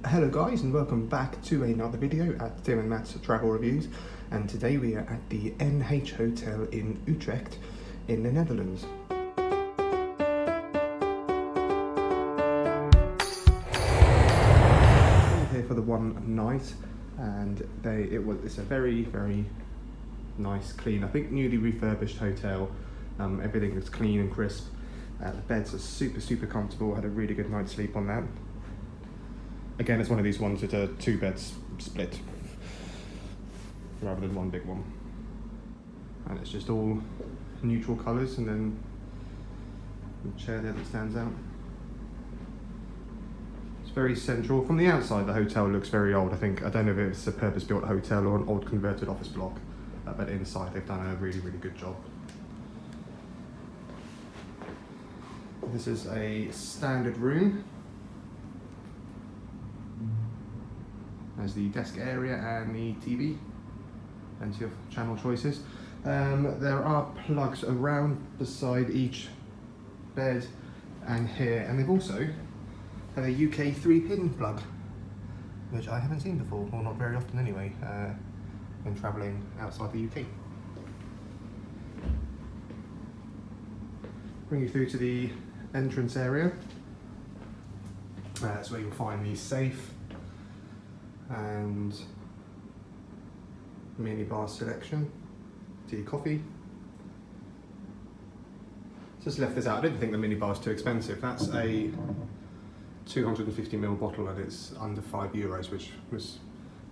Hello guys, and welcome back to another video at Tim and Matt's Travel Reviews, and today we are at the NH Hotel in Utrecht in the Netherlands. We're here for the one night, and it's a very nice, clean, I think newly refurbished hotel. Everything looks clean and crisp. The beds are super comfortable. Had a really good night's sleep on that. Again, it's one of these ones with a 2-bed split rather than one big one. And it's just all neutral colours, and then the chair there that stands out. It's very central. From the outside, the hotel looks very old. I don't know if it's a purpose-built hotel or an old converted office block, but inside they've done a really good job. This is a standard room. There's the desk area and the TV, plenty of channel choices. There are plugs around beside each bed and here, and they've also had a UK 3-pin plug, which I haven't seen before, or not very often anyway, when travelling outside the UK. Bring you through to the entrance area. That's where you'll find the safe and Minibar Selection, tea, coffee. Just left this out. I didn't think the minibar was too expensive. That's a 250ml bottle and it's under €5, which was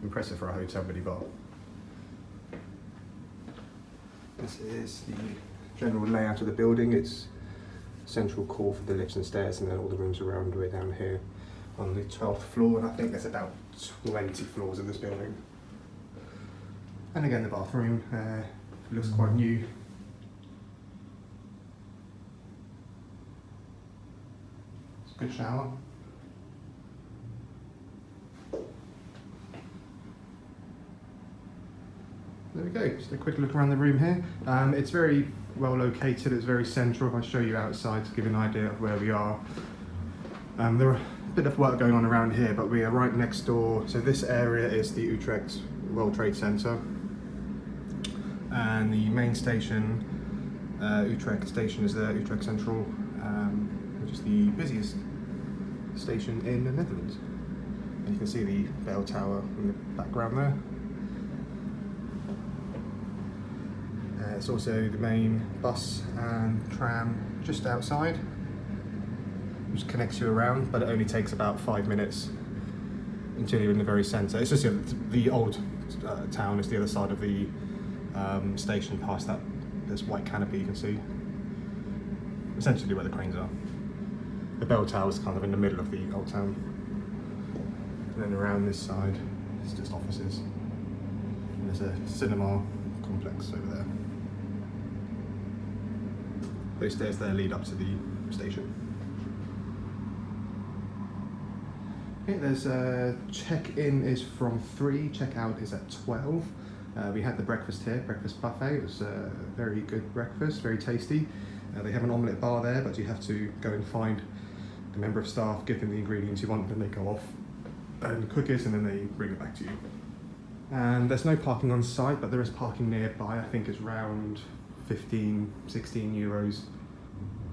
impressive for a hotel minibar. This is the general layout of the building. It's central core for the lifts and stairs, and then all the rooms around way down here on the 12th floor, and I think there's about 20 floors in this building. And again, the bathroom looks quite new. It's a good shower. There we go, just a quick look around the room here. It's very well located, it's very central. If I show you outside to give you an idea of where we are. There are a bit of work going on around here, but we are right next door. So this area is the Utrecht World Trade Center, and the main station, Utrecht Station, is there, Utrecht Central, which is the busiest station in the Netherlands. And you can see the bell tower in the background there. It's also the main bus and tram just outside, which connects you around, but it only takes about 5 minutes until you're in the very centre. It's just the old town is the other side of the station, past that this white canopy you can see. Essentially where the cranes are. The bell tower is kind of in the middle of the old town. And then around this side, it's just offices. And there's a cinema complex over there. Those stairs there lead up to the station. Okay, there's check-in is from 3, check-out is at 12. We had the breakfast here, breakfast buffet. It was a very good breakfast, very tasty. They have an omelette bar there, but you have to go and find a member of staff, give them the ingredients you want, then they go off and cook it, and then they bring it back to you. And there's no parking on site, but there is parking nearby. I think it's around 15, 16 euros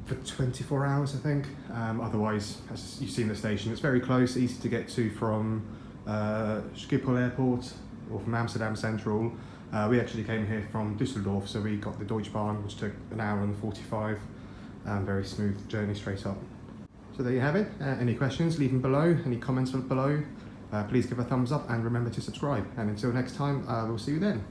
for 24 hours, I think. Otherwise, as you've seen the station, it's very close, easy to get to from Schiphol Airport or from Amsterdam Central. We actually came here from Düsseldorf, so we got the Deutschbahn, which took an hour and 45. Very smooth journey straight up. So there you have it. Any questions, leave them below. Any comments below, please give a thumbs up and remember to subscribe. And until next time, we'll see you then.